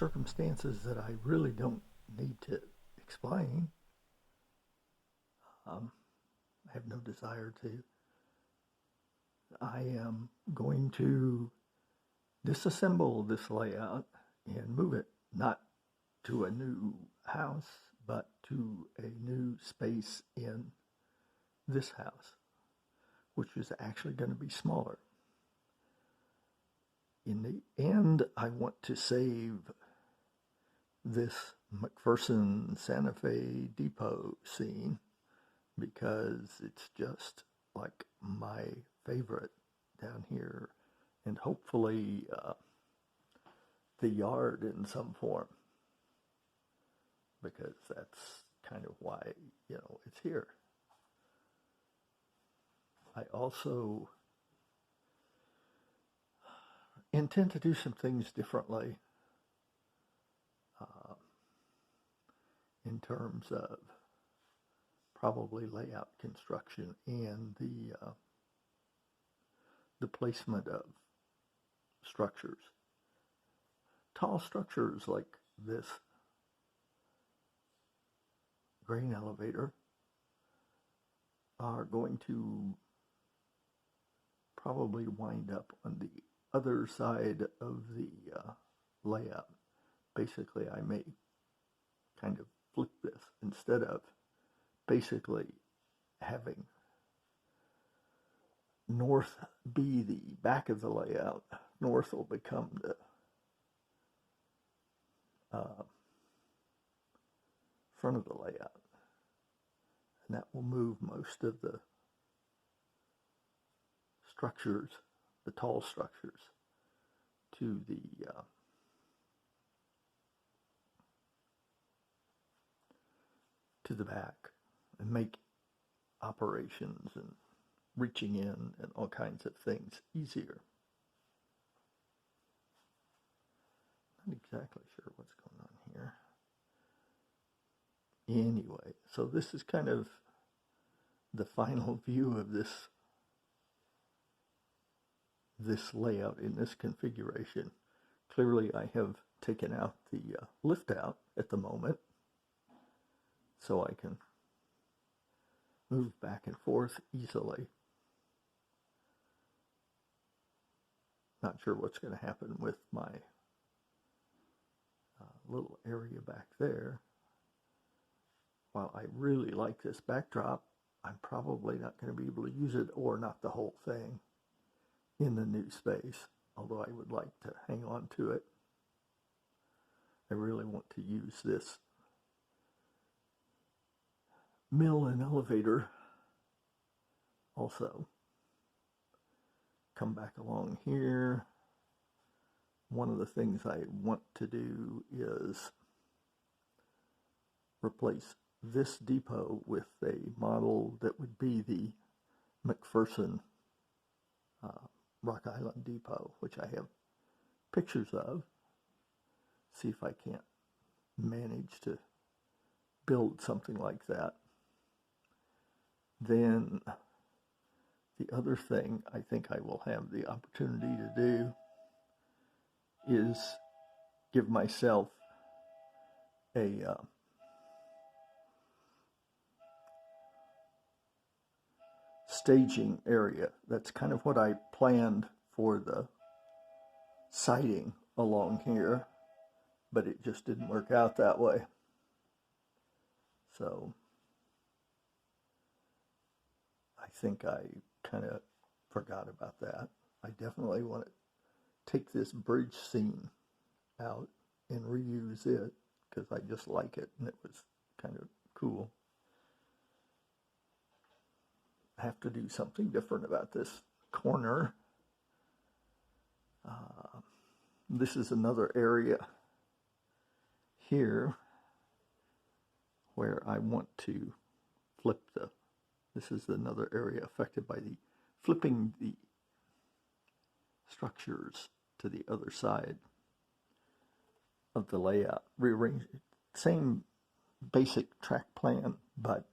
circumstances that I really don't need to explain. I have no desire to. I am going to disassemble this layout and move it not to a new house, but to a new space in this house, which is actually going to be smaller. In the end, I want to save this McPherson Santa Fe Depot scene because it's just like my favorite down here, and hopefully the yard in some form, because that's kind of why, it's here. I also intend to do some things differently in terms of probably layout construction and the placement of structures. Tall structures like this grain elevator are going to probably wind up on the other side of the layout. Basically, I may kind of flip this instead of basically having north be the back of the layout. North will become the front of the layout, and that will move most of the structures, the tall structures, to the back, and make operations and reaching in and all kinds of things easier. Not exactly sure what's going on here. Anyway, so this is kind of the final view of this layout in this configuration. Clearly I have taken out the lift out at the moment, so I can move back and forth easily. Not sure what's going to happen with my little area back there. While I really like this backdrop, I'm probably not going to be able to use it, or not the whole thing, in the new space, although I would like to hang on to it. I really want to use this mill and elevator also. Come back along here. One of the things I want to do is replace this depot with a model that would be the McPherson Rock Island Depot, which I have pictures of. See if I can't manage to build something like that. Then the other thing I think I will have the opportunity to do is give myself a staging area. That's kind of what I planned for the siding along here, but it just didn't work out that way. So I think I kind of forgot about that. I definitely want to take this bridge scene out and reuse it because I just like it, and it was kind of cool. I have to do something different about this corner. This is another area here where I want to flip this is another area affected by the flipping the structures to the other side of the layout. Rearrange, same basic track plan, but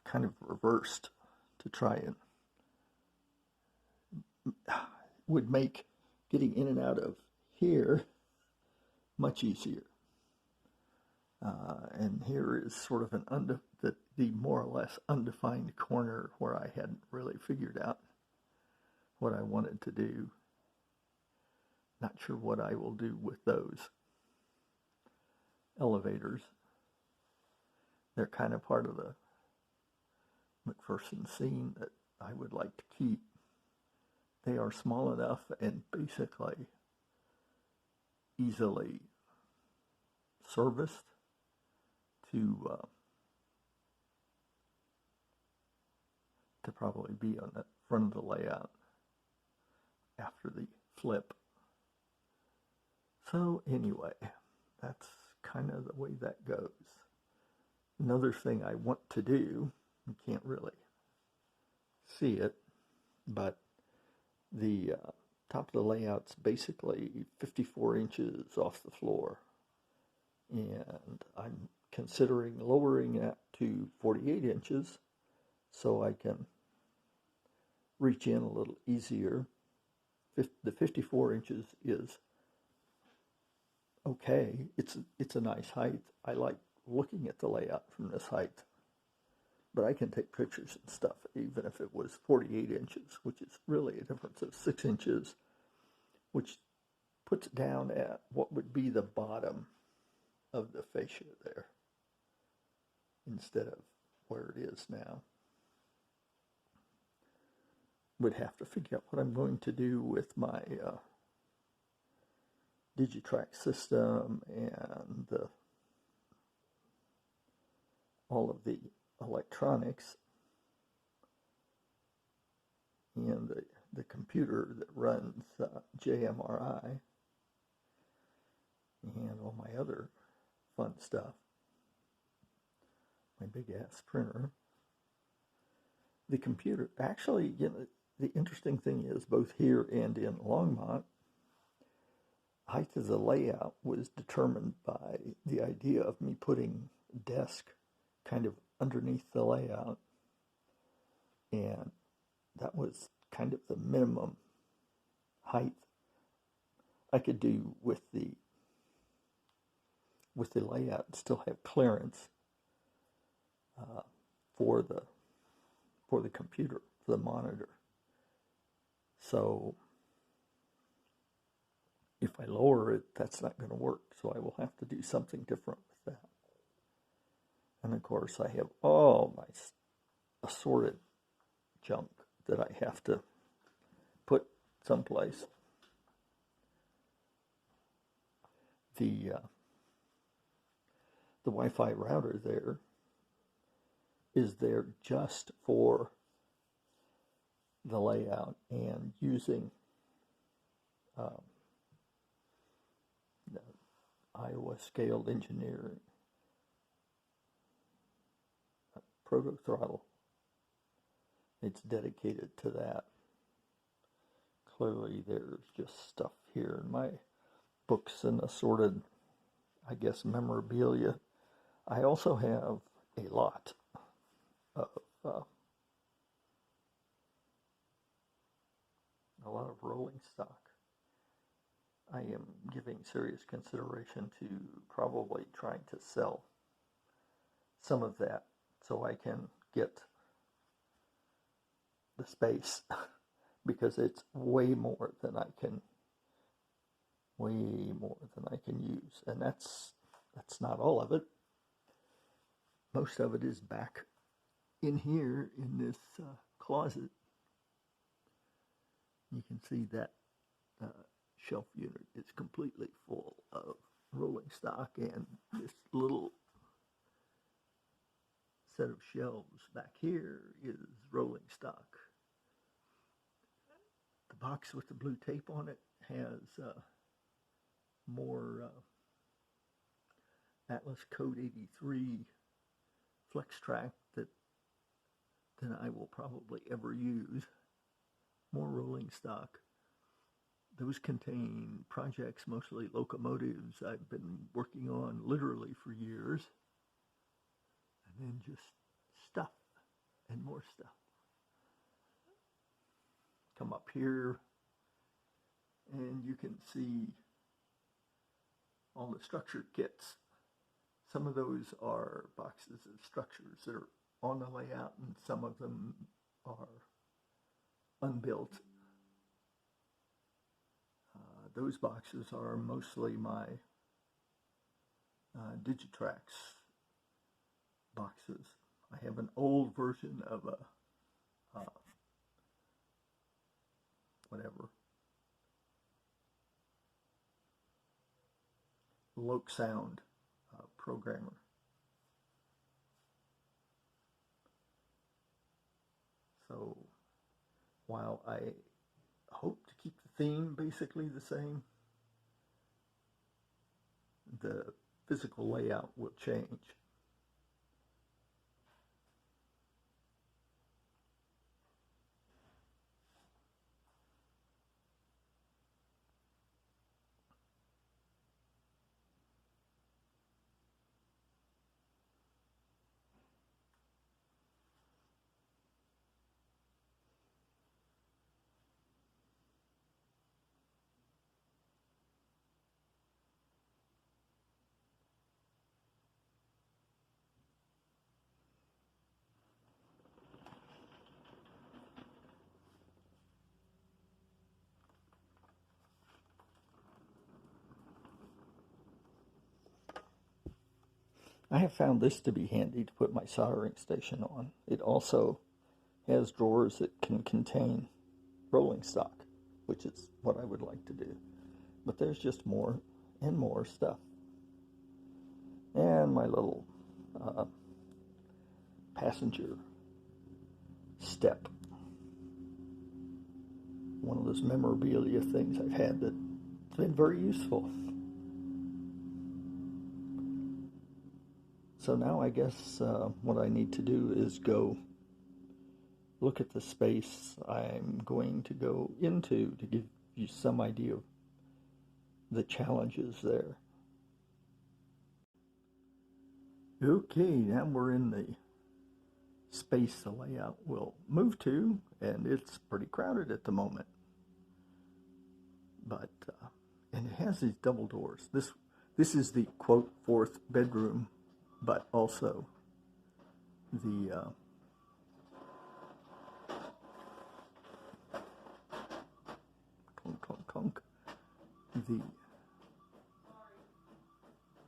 kind of reversed to try and would make getting in and out of here much easier. And here is sort of the more or less undefined corner where I hadn't really figured out what I wanted to do. Not sure what I will do with those elevators. They're kind of part of the McPherson scene that I would like to keep. They are small enough and basically easily serviced to probably be on the front of the layout after the flip. So anyway, that's kind of the way that goes. Another thing I want to do, you can't really see it, but the top of the layout's basically 54 inches off the floor. And I'm considering lowering that to 48 inches so I can reach in a little easier. The 54 inches is okay. It's a nice height. I like looking at the layout from this height. But I can take pictures and stuff even if it was 48 inches, which is really a difference of 6 inches, which puts down at what would be the bottom of the fascia there instead of where it is now. Would have to figure out what I'm going to do with my Digitrack system and all of the electronics and the computer that runs JMRI and all my other fun stuff. My big ass printer. The computer, actually, the interesting thing is both here and in Longmont, height of the layout was determined by the idea of me putting a desk kind of underneath the layout, and that was kind of the minimum height I could do with the layout and still have clearance for the computer, for the monitor. So if I lower it, that's not going to work. So I will have to do something different with that. And of course, I have all my assorted junk that I have to put someplace. The Wi-Fi router there is there just for the layout and using the Iowa Scaled Engineering Proto Throttle. It's dedicated to that. Clearly there's just stuff here in my books and assorted, I guess, memorabilia. I also have a lot of rolling stock. I am giving serious consideration to probably trying to sell some of that so I can get the space because it's way more than I can use, and that's not all of it. Most of it is back in here in this closet. You can see that shelf unit is completely full of rolling stock, and this little set of shelves back here is rolling stock. The box with the blue tape on it has more Atlas Code 83 flex track than I will probably ever use. More rolling stock. Those contain projects, mostly locomotives, I've been working on literally for years. And then just stuff and more stuff. Come up here and you can see all the structure kits. Some of those are boxes of structures that are on the layout, and some of them are unbuilt. Those boxes are mostly my Digitrax boxes. I have an old version of a whatever Loke Sound programmer. So while I hope to keep the theme basically the same, the physical layout will change. I have found this to be handy to put my soldering station on. It also has drawers that can contain rolling stock, which is what I would like to do. But there's just more and more stuff. And my little passenger step. One of those memorabilia things I've had that's been very useful. So now I guess what I need to do is go look at the space I'm going to go into to give you some idea of the challenges there. Okay, now we're in the space the layout will move to, and it's pretty crowded at the moment. But and it has these double doors. This is the quote fourth bedroom, but also the clunk clunk clunk,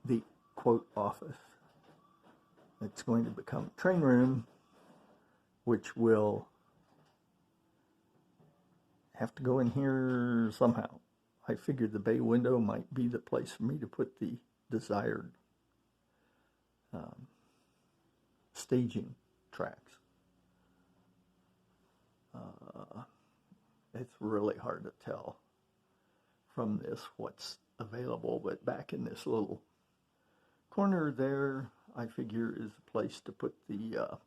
the quote office. It's going to become a train room, which will have to go in here somehow. I figured the bay window might be the place for me to put the desired staging tracks. It's really hard to tell from this what's available, but back in this little corner there, I figure is a place to put the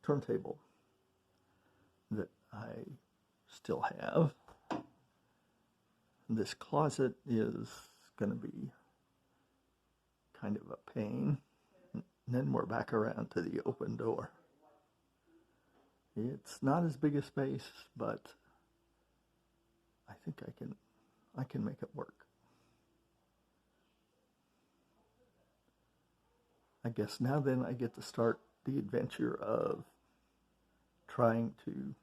turntable that I still have. This closet is going to be kind of a pain. And then we're back around to the open door. It's not as big a space, but I think I can make it work. I guess now then I get to start the adventure of trying to